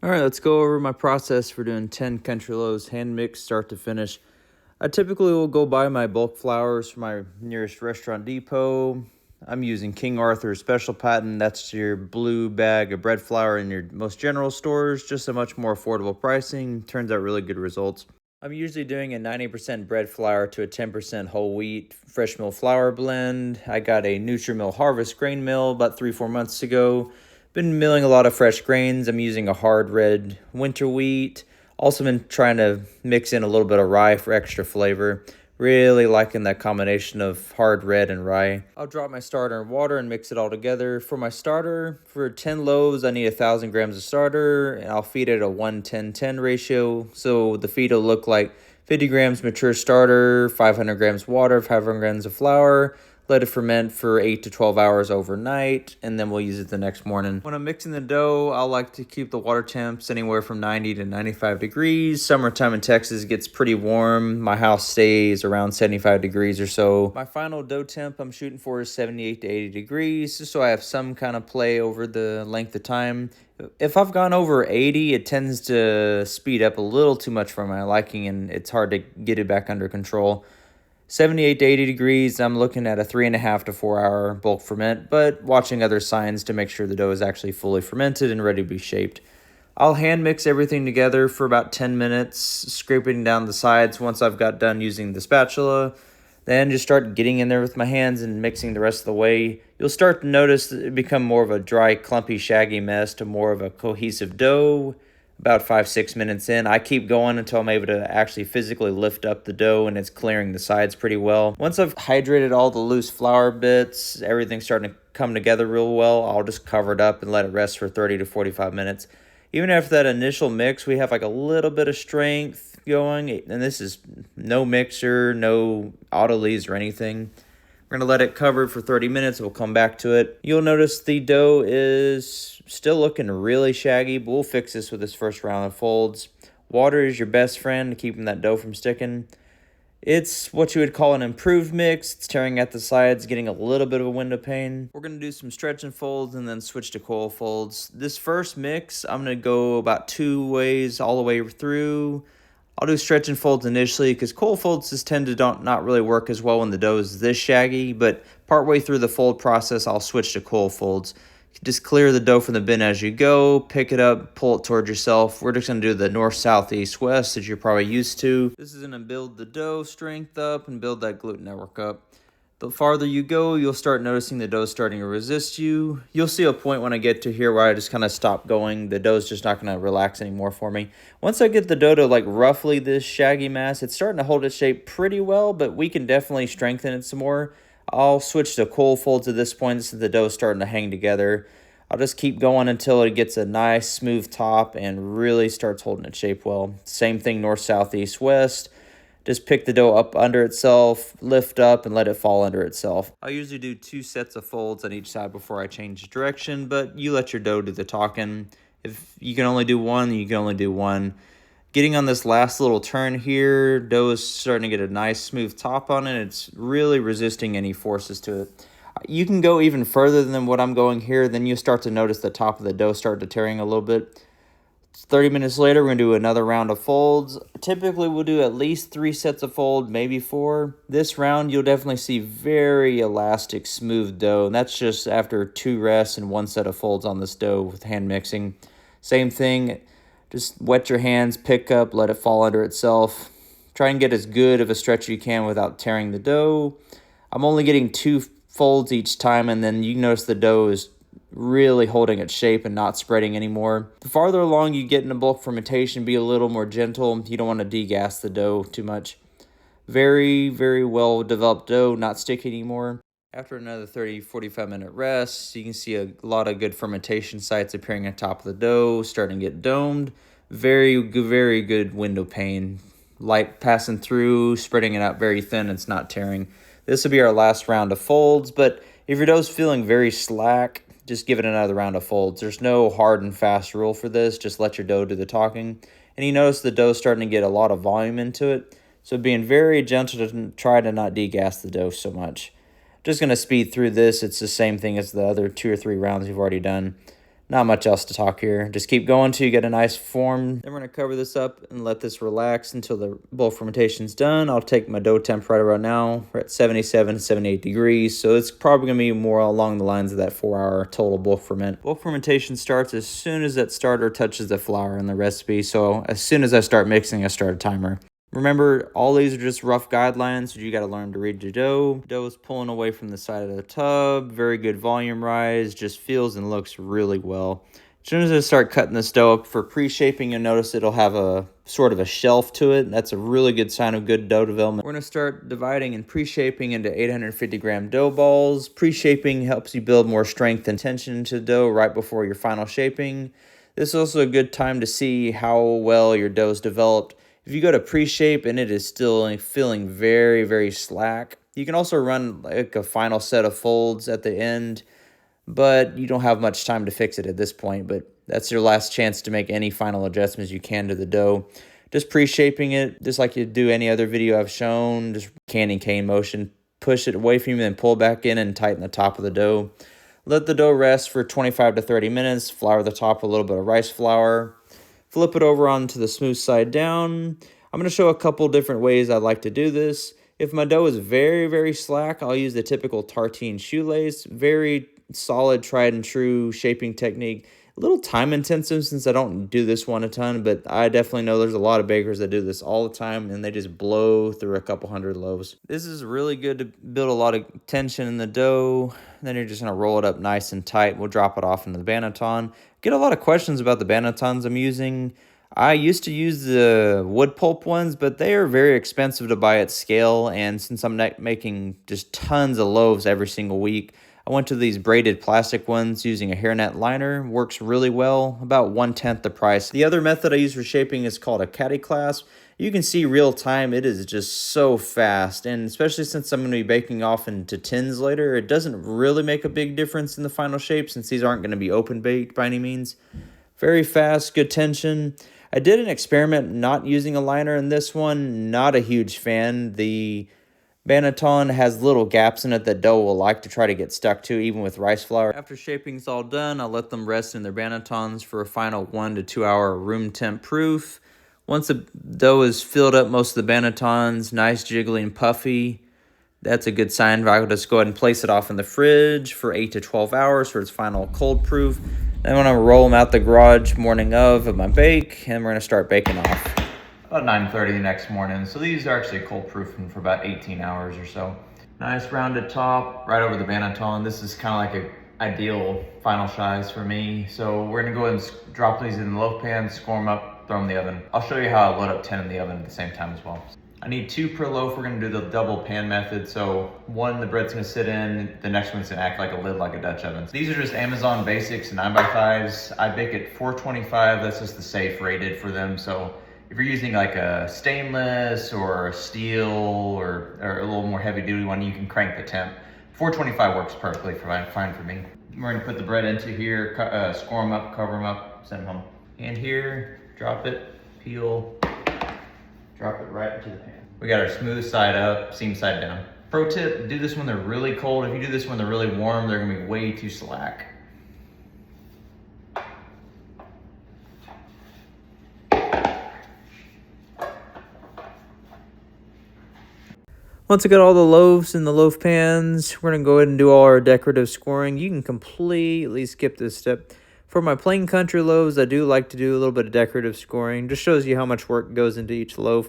All right, let's go over my process for doing 10 Country Loaves hand mixed start to finish. I typically will go buy my bulk flours from my nearest restaurant depot. I'm using King Arthur Special Patent. That's your blue bag of bread flour in your most general stores, just a much more affordable pricing. Turns out really good results. I'm usually doing a 90% bread flour to a 10% whole wheat fresh mill flour blend. I got a Nutri-Mill Harvest grain mill about 3-4 months ago. Been milling a lot of fresh grains. I'm using a hard red winter wheat. Also been trying to mix in a little bit of rye for extra flavor. Really liking that combination of hard red and rye. I'll drop my starter in water and mix it all together. For my starter, for 10 loaves, I need 1,000 grams of starter, and I'll feed it a 1-10-10 ratio. So the feed will look like 50 grams mature starter, 500 grams water, 500 grams of flour. Let it ferment for 8 to 12 hours overnight, and then we'll use it the next morning. When I'm mixing the dough, I like to keep the water temps anywhere from 90 to 95 degrees. Summertime in Texas gets pretty warm. My house stays around 75 degrees or so. My final dough temp I'm shooting for is 78 to 80 degrees, just so I have some kind of play over the length of time. If I've gone over 80, it tends to speed up a little too much for my liking, and it's hard to get it back under control. 78 to 80 degrees, I'm looking at a 3.5 to 4 hour bulk ferment, but watching other signs to make sure the dough is actually fully fermented and ready to be shaped. I'll hand mix everything together for about 10 minutes, scraping down the sides once I've got done using the spatula. Then just start getting in there with my hands and mixing the rest of the way. You'll start to notice it become more of a dry, clumpy, shaggy mess to more of a cohesive dough. About 5-6 minutes in, I keep going until I'm able to actually physically lift up the dough and it's clearing the sides pretty well. Once I've hydrated all the loose flour bits, everything's starting to come together real well, I'll just cover it up and let it rest for 30 to 45 minutes. Even after that initial mix, we have like a little bit of strength going, and this is no mixer, no autolies or anything. We're going to let it cover for 30 minutes. We'll come back to it. You'll notice the dough is still looking really shaggy, but we'll fix this with this first round of folds. Water is your best friend, keeping that dough from sticking. It's what you would call an improved mix. It's tearing at the sides, getting a little bit of a window pane. We're going to do some stretch and folds and then switch to coil folds. This first mix, I'm going to go about 2 ways all the way through. I'll do stretch and folds initially because coil folds just tend to not really work as well when the dough is this shaggy, but partway through the fold process, I'll switch to coil folds. Just clear the dough from the bin as you go, pick it up, pull it towards yourself. We're just going to do the north, south, east, west that you're probably used to. This is going to build the dough strength up and build that gluten network up. The farther you go, you'll start noticing the dough starting to resist you. You'll see a point when I get to here where I just kind of stop going. The dough's just not going to relax anymore for me. Once I get the dough to like roughly this shaggy mass, it's starting to hold its shape pretty well, but we can definitely strengthen it some more. I'll switch to coil folds at this point since the dough's starting to hang together. I'll just keep going until it gets a nice smooth top and really starts holding its shape well. Same thing north, south, east, west. Just pick the dough up under itself, lift up, and let it fall under itself. I usually do 2 sets of folds on each side before I change direction, but you let your dough do the talking. If you can only do one, you can only do one. Getting on this last little turn here, dough is starting to get a nice smooth top on it. It's really resisting any forces to it. You can go even further than what I'm going here, then you start to notice the top of the dough start to tearing a little bit. 30 minutes later, we're going to do another round of folds. Typically, we'll do at least 3 sets of fold, maybe 4. This round, you'll definitely see very elastic, smooth dough. And that's just after 2 rests and 1 set of folds on this dough with hand mixing. Same thing, just wet your hands, pick up, let it fall under itself. Try and get as good of a stretch you can without tearing the dough. I'm only getting 2 folds each time, and then you notice the dough is really holding its shape and not spreading anymore. The farther along you get in a bulk fermentation, be a little more gentle. You don't want to degas the dough too much. Very, very well developed dough, not sticky anymore. After another 30-45 minute rest, you can see a lot of good fermentation sites appearing on top of the dough, starting to get domed. Very good window pane. Light passing through, spreading it out very thin, it's not tearing. This will be our last round of folds, but if your dough's feeling very slack, just give it another round of folds. There's no hard and fast rule for this. Just let your dough do the talking. And you notice the dough's starting to get a lot of volume into it. So being very gentle to try to not degas the dough so much. Just going to speed through this. It's the same thing as the other 2 or 3 rounds you've already done. Not much else to talk here. Just keep going till you get a nice form. Then we're going to cover this up and let this relax until the bulk fermentation's done. I'll take my dough temp right around now. We're at 77 to 78 degrees, so it's probably going to be more along the lines of that 4-hour total bulk ferment. Bulk fermentation starts as soon as that starter touches the flour in the recipe, so as soon as I start mixing, I start a timer. Remember, all these are just rough guidelines, so you got to learn to read your dough. Dough is pulling away from the side of the tub. Very good volume rise. Just feels and looks really well. As soon as I start cutting this dough up for pre-shaping, you'll notice it'll have a sort of a shelf to it. That's a really good sign of good dough development. We're going to start dividing and pre-shaping into 850-gram dough balls. Pre-shaping helps you build more strength and tension into the dough right before your final shaping. This is also a good time to see how well your dough is developed. If you go to pre-shape and it is still feeling very, very slack, you can also run like a final set of folds at the end, but you don't have much time to fix it at this point. But that's your last chance to make any final adjustments you can to the dough. Just pre-shaping it, just like you do any other video I've shown, just candy cane motion. Push it away from you and pull back in and tighten the top of the dough. Let the dough rest for 25 to 30 minutes. Flour the top with a little bit of rice flour. Flip it over onto the smooth side down. I'm going to show a couple different ways I like to do this. If my dough is very, very slack, I'll use the typical tartine shoelace. Very solid, tried and true shaping technique. A little time intensive since I don't do this one a ton, but I definitely know there's a lot of bakers that do this all the time and they just blow through a couple hundred loaves. This is really good to build a lot of tension in the dough. Then you're just going to roll it up nice and tight. We'll drop it off into the banneton. Get a lot of questions about the bannetons I'm using. I used to use the wood pulp ones, but they are very expensive to buy at scale. And since I'm not making just tons of loaves every single week, I went to these braided plastic ones using a hairnet liner. Works really well, about 1/10 the price. The other method I use for shaping is called a caddy clasp. You can see real time, it is just so fast. And especially since I'm going to be baking off into tins later, it doesn't really make a big difference in the final shape since these aren't going to be open baked by any means. Very fast, good tension. I did an experiment not using a liner in this one. Not a huge fan. The banneton has little gaps in it that dough will like to try to get stuck to, even with rice flour. After shaping's all done, I'll let them rest in their bannetons for a final 1 to 2 hour room temp proof. Once the dough is filled up most of the bannetons, nice jiggly and puffy, that's a good sign. I'll just go ahead and place it off in the fridge for 8 to 12 hours for its final cold proof. Then I'm going to roll them out the garage morning of my bake, and we're going to start baking off. About 9:30 the next morning. So these are actually cold proofing for about 18 hours or so. Nice rounded top, right over the banneton. This is kind of like an ideal final size for me. So we're going to go ahead and drop these in the loaf pan, score them up, throw them in the oven. I'll show you how I load up 10 in the oven at the same time as well. I need 2 per loaf. We're gonna do the double pan method. So one, the bread's gonna sit in, the next one's gonna act like a lid, like a Dutch oven. These are just Amazon Basics 9x5s. I bake at 425, that's just the safe rated for them. So if you're using like a stainless or a steel or a little more heavy duty one, you can crank the temp. 425 works perfectly fine for me. We're gonna put the bread into here, score them up, cover them up, send them home. And here, drop it, peel, drop it right into the pan. We got our smooth side up, seam side down. Pro tip, do this when they're really cold. If you do this when they're really warm, they're gonna be way too slack. Once I got all the loaves in the loaf pans, we're gonna go ahead and do all our decorative scoring. You can completely skip this step. For my plain country loaves, I do like to do a little bit of decorative scoring. Just shows you how much work goes into each loaf.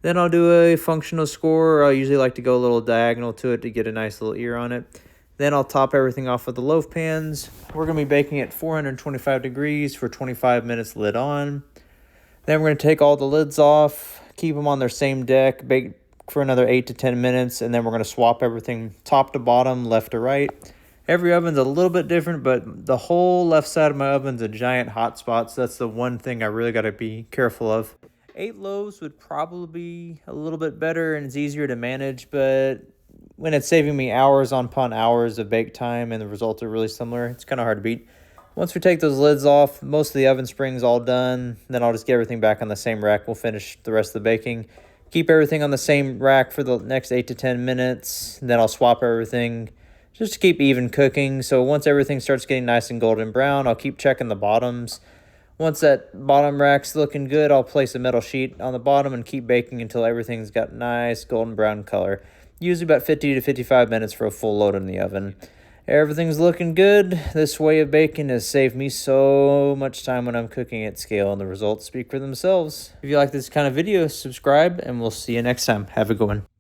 Then I'll do a functional score. I usually like to go a little diagonal to it to get a nice little ear on it. Then I'll top everything off with the loaf pans. We're going to be baking at 425 degrees for 25 minutes lid on. Then we're going to take all the lids off, keep them on their same deck, bake for another 8 to 10 minutes, and then we're going to swap everything top to bottom, left to right. Every oven's a little bit different, but the whole left side of my oven's a giant hot spot, so that's the one thing I really got to be careful of. 8 loaves would probably be a little bit better and it's easier to manage, but when it's saving me hours upon hours of bake time and the results are really similar, it's kind of hard to beat. Once we take those lids off, most of the oven spring's all done, then I'll just get everything back on the same rack. We'll finish the rest of the baking. Keep everything on the same rack for the next 8 to 10 minutes, then I'll swap everything. just to keep even cooking. So once everything starts getting nice and golden brown, I'll keep checking the bottoms. Once that bottom rack's looking good, I'll place a metal sheet on the bottom and keep baking until everything's got nice golden brown color. Usually about 50 to 55 minutes for a full load in the oven. Everything's looking good. This way of baking has saved me so much time when I'm cooking at scale, and the results speak for themselves. If you like this kind of video, subscribe, and we'll see you next time. Have a good one.